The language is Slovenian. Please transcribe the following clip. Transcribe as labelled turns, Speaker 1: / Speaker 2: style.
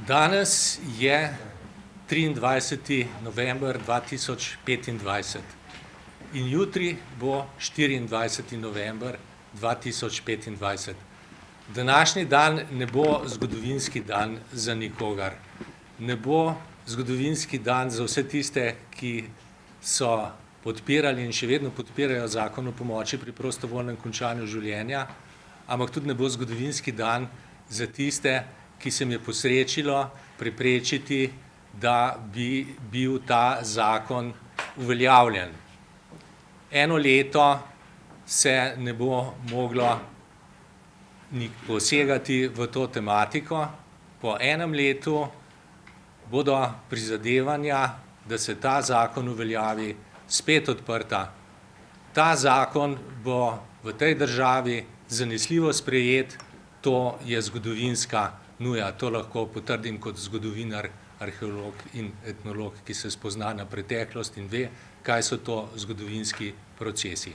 Speaker 1: Danes je 23. november 2025 in jutri bo 24. november 2025. Današnji dan ne bo zgodovinski dan za nikogar. Ne bo zgodovinski dan za vse tiste, ki so podpirali in še vedno podpirajo zakon o pomoči pri prostovoljnem končanju življenja, ampak tudi ne bo zgodovinski dan za tiste, ki se mi je posrečilo preprečiti, da bi bil ta zakon uveljavljen. Eno leto se ne bo moglo posegati v to tematiko, po enem letu bodo prizadevanja, da se ta zakon uveljavi, spet odprta. Ta zakon bo v tej državi zanesljivo sprejet, to je zgodovinska nuja, to lahko potrdim kot zgodovinar, arheolog in etnolog, ki se spozna na preteklost in ve, kaj so to zgodovinski procesi.